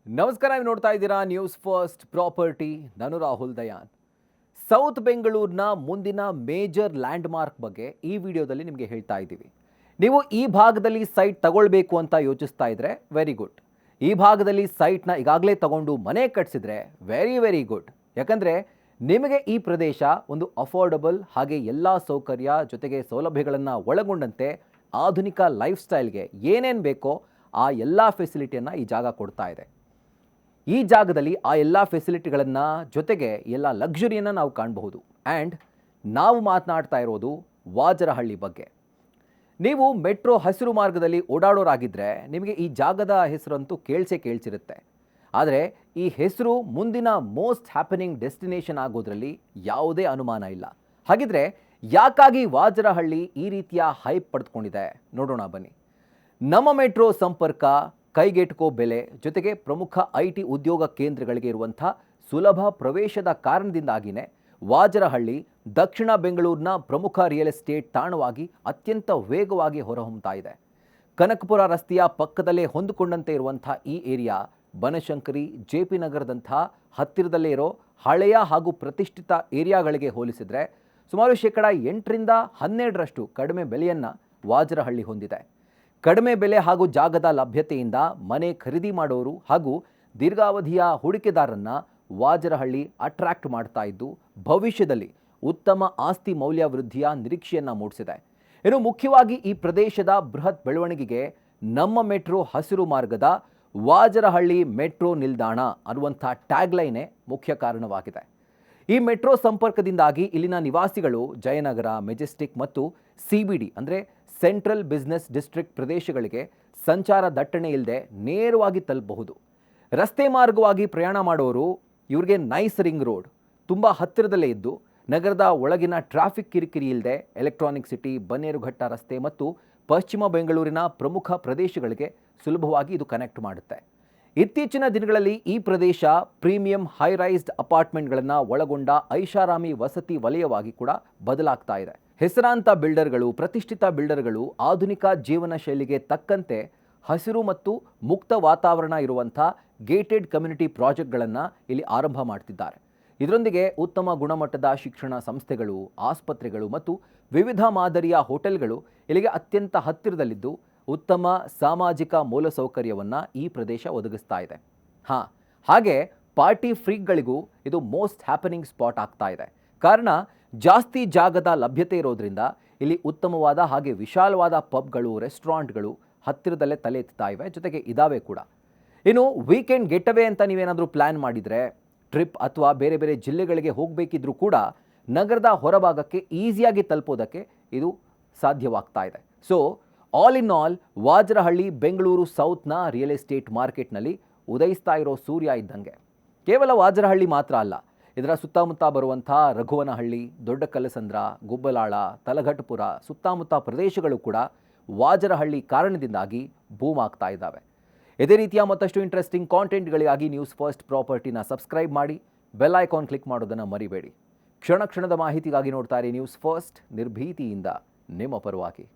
ನಮಸ್ಕಾರ, ನೀವು ನೋಡ್ತಾ ಇದ್ದೀರಾ ನ್ಯೂಸ್ ಫಸ್ಟ್ ಪ್ರಾಪರ್ಟಿ. ನಾನು ರಾಹುಲ್ ದಯಾನ್. ಸೌತ್ ಬೆಂಗಳೂರಿನ ಮುಂದಿನ ಮೇಜರ್ ಲ್ಯಾಂಡ್ ಮಾರ್ಕ್ ಬಗ್ಗೆ ಈ ವಿಡಿಯೋದಲ್ಲಿ ನಿಮಗೆ ಹೇಳ್ತಾ ಇದ್ದೀವಿ. ನೀವು ಈ ಭಾಗದಲ್ಲಿ ಸೈಟ್ ತಗೊಳ್ಬೇಕು ಅಂತ ಯೋಚಿಸ್ತಾ ಇದ್ರೆ ವೆರಿ ಗುಡ್. ಈ ಭಾಗದಲ್ಲಿ ಸೈಟ್ನ ಈಗಾಗಲೇ ತಗೊಂಡು ಮನೆ ಕಟ್ಟಿಸಿದ್ರೆ ವೆರಿ ಗುಡ್. ಯಾಕಂದರೆ ನಿಮಗೆ ಈ ಪ್ರದೇಶ ಒಂದು ಅಫೋರ್ಡಬಲ್ ಹಾಗೆ ಎಲ್ಲ ಸೌಕರ್ಯ ಜೊತೆಗೆ ಸೌಲಭ್ಯಗಳನ್ನು ಒಳಗೊಂಡಂತೆ ಆಧುನಿಕ ಲೈಫ್ ಸ್ಟೈಲ್ಗೆ ಏನೇನು ಬೇಕೋ ಆ ಎಲ್ಲ ಫೆಸಿಲಿಟಿಯನ್ನು ಈ ಜಾಗ ಕೊಡ್ತಾ ಇದೆ. ಈ ಜಾಗದಲ್ಲಿ ಆ ಎಲ್ಲ ಫೆಸಿಲಿಟಿಗಳನ್ನು ಜೊತೆಗೆ ಎಲ್ಲ ಲಕ್ಸುರಿಯನ್ನು ನಾವು ಕಾಣಬಹುದು. ಆ್ಯಂಡ್ ನಾವು ಮಾತನಾಡ್ತಾ ಇರೋದು ವಾಜರಹಳ್ಳಿ ಬಗ್ಗೆ. ನೀವು ಮೆಟ್ರೋ ಹಸಿರು ಮಾರ್ಗದಲ್ಲಿ ಓಡಾಡೋರಾಗಿದ್ದರೆ ನಿಮಗೆ ಈ ಜಾಗದ ಹೆಸರಂತೂ ಕೇಳಿಸಿರುತ್ತೆ. ಆದರೆ ಈ ಹೆಸರು ಮುಂದಿನ ಮೋಸ್ಟ್ ಹ್ಯಾಪನಿಂಗ್ ಡೆಸ್ಟಿನೇಷನ್ ಆಗೋದ್ರಲ್ಲಿ ಯಾವುದೇ ಅನುಮಾನ ಇಲ್ಲ. ಹಾಗಿದ್ರೆ ಯಾಕಾಗಿ ವಾಜರಹಳ್ಳಿ ಈ ರೀತಿಯ ಹೈಪ್ ಪಡೆದುಕೊಂಡಿದೆ ನೋಡೋಣ ಬನ್ನಿ. ನಮ್ಮ ಮೆಟ್ರೋ ಸಂಪರ್ಕ, ಕೈಗೆಟುಕೋ ಬೆಲೆ ಜೊತೆಗೆ ಪ್ರಮುಖ IT ಉದ್ಯೋಗ ಕೇಂದ್ರಗಳಿಗೆ ಇರುವಂಥ ಸುಲಭ ಪ್ರವೇಶದ ಕಾರಣದಿಂದಾಗಿಯೇ ವಾಜರಹಳ್ಳಿ ದಕ್ಷಿಣ ಬೆಂಗಳೂರಿನ ಪ್ರಮುಖ ರಿಯಲ್ ಎಸ್ಟೇಟ್ ತಾಣವಾಗಿ ಅತ್ಯಂತ ವೇಗವಾಗಿ ಹೊರಹೊಮ್ಮುತ್ತಾ ಇದೆ. ಕನಕಪುರ ರಸ್ತೆಯ ಪಕ್ಕದಲ್ಲೇ ಹೊಂದಿಕೊಂಡಂತೆ ಇರುವಂಥ ಈ ಏರಿಯಾ ಬನಶಂಕರಿ, JP ನಗರದಂಥ ಹತ್ತಿರದಲ್ಲೇ ಇರೋ ಹಳೆಯ ಹಾಗೂ ಪ್ರತಿಷ್ಠಿತ ಏರಿಯಾಗಳಿಗೆ ಹೋಲಿಸಿದರೆ ಸುಮಾರು 8ರಿಂದ 12ರಷ್ಟು ಕಡಿಮೆ ಬೆಲೆಯನ್ನು ವಾಜರಹಳ್ಳಿ ಹೊಂದಿದೆ. ಕಡಿಮೆ ಬೆಲೆ ಹಾಗೂ ಜಾಗದ ಲಭ್ಯತೆಯಿಂದ ಮನೆ ಖರೀದಿ ಮಾಡೋರು ಹಾಗೂ ದೀರ್ಘಾವಧಿಯ ಹೂಡಿಕೆದಾರರನ್ನ ವಾಜರಹಳ್ಳಿ ಅಟ್ರಾಕ್ಟ್ ಮಾಡ್ತಾ ಇದ್ದು ಭವಿಷ್ಯದಲ್ಲಿ ಉತ್ತಮ ಆಸ್ತಿ ಮೌಲ್ಯವೃದ್ಧಿಯ ನಿರೀಕ್ಷೆಯನ್ನು ಮೂಡಿಸಿದೆ. ಇನ್ನು ಮುಖ್ಯವಾಗಿ ಈ ಪ್ರದೇಶದ ಬೃಹತ್ ಬೆಳವಣಿಗೆಗೆ ನಮ್ಮ ಮೆಟ್ರೋ ಹಸಿರು ಮಾರ್ಗದ ವಾಜರಹಳ್ಳಿ ಮೆಟ್ರೋ ನಿಲ್ದಾಣ ಅನ್ನುವಂಥ ಟ್ಯಾಗ್ಲೈನೇ ಮುಖ್ಯ ಕಾರಣವಾಗಿದೆ. ಈ ಮೆಟ್ರೋ ಸಂಪರ್ಕದಿಂದಾಗಿ ಇಲ್ಲಿನ ನಿವಾಸಿಗಳು ಜಯನಗರ, ಮೆಜೆಸ್ಟಿಕ್ ಮತ್ತು CBD ಅಂದರೆ ಸೆಂಟ್ರಲ್ ಬಿಸ್ನೆಸ್ ಡಿಸ್ಟ್ರಿಕ್ಟ್ ಪ್ರದೇಶಗಳಿಗೆ ಸಂಚಾರ ದಟ್ಟಣೆ ಇಲ್ಲದೆ ನೇರವಾಗಿ ತಲುಪಬಹುದು. ರಸ್ತೆ ಮಾರ್ಗವಾಗಿ ಪ್ರಯಾಣ ಮಾಡೋರು ಇವ್ರಿಗೆ ನೈಸ್ ರಿಂಗ್ ರೋಡ್ ತುಂಬ ಹತ್ತಿರದಲ್ಲೇ ಇದ್ದು ನಗರದ ಒಳಗಿನ ಟ್ರಾಫಿಕ್ ಕಿರಿಕಿರಿ ಇಲ್ಲದೆ ಎಲೆಕ್ಟ್ರಾನಿಕ್ ಸಿಟಿ, ಬನ್ನೇರುಘಟ್ಟ ರಸ್ತೆ ಮತ್ತು ಪಶ್ಚಿಮ ಬೆಂಗಳೂರಿನ ಪ್ರಮುಖ ಪ್ರದೇಶಗಳಿಗೆ ಸುಲಭವಾಗಿ ಇದು ಕನೆಕ್ಟ್ ಮಾಡುತ್ತೆ. ಇತ್ತೀಚಿನ ದಿನಗಳಲ್ಲಿ ಈ ಪ್ರದೇಶ ಪ್ರೀಮಿಯಂ ಹೈರೈಸ್ಡ್ ಅಪಾರ್ಟ್ಮೆಂಟ್ಗಳನ್ನು ಒಳಗೊಂಡ ಐಷಾರಾಮಿ ವಸತಿ ವಲಯವಾಗಿ ಕೂಡ ಬದಲಾಗ್ತಾ ಇದೆ. ಹೆಸರಾಂತ ಬಿಲ್ಡರ್ಗಳು, ಪ್ರತಿಷ್ಠಿತ ಬಿಲ್ಡರ್ಗಳು ಆಧುನಿಕ ಜೀವನ ಶೈಲಿಗೆ ತಕ್ಕಂತೆ ಹಸಿರು ಮತ್ತು ಮುಕ್ತ ವಾತಾವರಣ ಇರುವಂಥ ಗೇಟೆಡ್ ಕಮ್ಯುನಿಟಿ ಪ್ರಾಜೆಕ್ಟ್ಗಳನ್ನು ಇಲ್ಲಿ ಆರಂಭ ಮಾಡ್ತಿದ್ದಾರೆ. ಇದರೊಂದಿಗೆ ಉತ್ತಮ ಗುಣಮಟ್ಟದ ಶಿಕ್ಷಣ ಸಂಸ್ಥೆಗಳು, ಆಸ್ಪತ್ರೆಗಳು ಮತ್ತು ವಿವಿಧ ಮಾದರಿಯ ಹೋಟೆಲ್ಗಳು ಇಲ್ಲಿಗೆ ಅತ್ಯಂತ ಹತ್ತಿರದಲ್ಲಿದ್ದು ಉತ್ತಮ ಸಾಮಾಜಿಕ ಮೂಲಸೌಕರ್ಯವನ್ನು ಈ ಪ್ರದೇಶ ಒದಗಿಸ್ತಾ ಇದೆ. ಹಾಗೆ ಪಾರ್ಟಿ ಫ್ರೀಕ್ಗಳಿಗೂ ಇದು ಮೋಸ್ಟ್ ಹ್ಯಾಪನಿಂಗ್ ಸ್ಪಾಟ್ ಆಗ್ತಾ ಇದೆ. ಕಾರಣ ಜಾಸ್ತಿ ಜಾಗದ ಲಭ್ಯತೆ ಇರೋದ್ರಿಂದ ಇಲ್ಲಿ ಉತ್ತಮವಾದ ಹಾಗೆ ವಿಶಾಲವಾದ ಪಬ್ಗಳು, ರೆಸ್ಟೋರೆಂಟ್ಗಳು ಹತ್ತಿರದಲ್ಲೇ ತಲೆ ಎತ್ತಾ ಇವೆ, ಜೊತೆಗೆ ಇದಾವೆ ಕೂಡ. ಇನ್ನು ವೀಕೆಂಡ್ ಗೆಟವೇ ಅಂತ ನೀವೇನಾದರೂ ಪ್ಲ್ಯಾನ್ ಮಾಡಿದರೆ, ಟ್ರಿಪ್ ಅಥವಾ ಬೇರೆ ಬೇರೆ ಜಿಲ್ಲೆಗಳಿಗೆ ಹೋಗಬೇಕಿದ್ರೂ ಕೂಡ ನಗರದ ಹೊರಭಾಗಕ್ಕೆ ಈಸಿಯಾಗಿ ತಲುಪೋದಕ್ಕೆ ಇದು ಸಾಧ್ಯವಾಗ್ತಾ ಇದೆ. So all in all Vajarahalli Bengaluru ಸೌತ್ನ ರಿಯಲ್ ಎಸ್ಟೇಟ್ ಮಾರ್ಕೆಟ್ನಲ್ಲಿ ಉದಯಿಸ್ತಾ ಇರೋ ಸೂರ್ಯ ಇದ್ದಂಗೆ. ಕೇವಲ ವಾಜರಹಳ್ಳಿ ಮಾತ್ರ ಅಲ್ಲ, ಇದರ ಸುತ್ತಮುತ್ತ ಬರುವಂಥ ರಘುವನಹಳ್ಳಿ, ದೊಡ್ಡಕಲ್ಲಸಂದ್ರ, ಗುಬ್ಬಲಾಳ, ತಲಘಟಪುರ ಸುತ್ತಮುತ್ತ ಪ್ರದೇಶಗಳು ಕೂಡ ವಾಜರಹಳ್ಳಿ ಕಾರಣದಿಂದಾಗಿ ಬೂಮ್ ಆಗ್ತಾ ಇದ್ದಾವೆ. ಇದೇ ರೀತಿಯ ಮತ್ತಷ್ಟು ಇಂಟ್ರೆಸ್ಟಿಂಗ್ ಕಾಂಟೆಂಟ್ಗಳಿಗಾಗಿ ನ್ಯೂಸ್ ಫಸ್ಟ್ ಪ್ರಾಪರ್ಟಿನ ಸಬ್ಸ್ಕ್ರೈಬ್ ಮಾಡಿ, ಬೆಲ್ ಐಕಾನ್ ಕ್ಲಿಕ್ ಮಾಡೋದನ್ನು ಮರಿಬೇಡಿ. ಕ್ಷಣ ಕ್ಷಣದ ಮಾಹಿತಿಗಾಗಿ ನೋಡ್ತಾ ಇರಿ ನ್ಯೂಸ್ ಫಸ್ಟ್, ನಿರ್ಭೀತಿಯಿಂದ ನಿಮ್ಮ ಪರವಾಗಿ.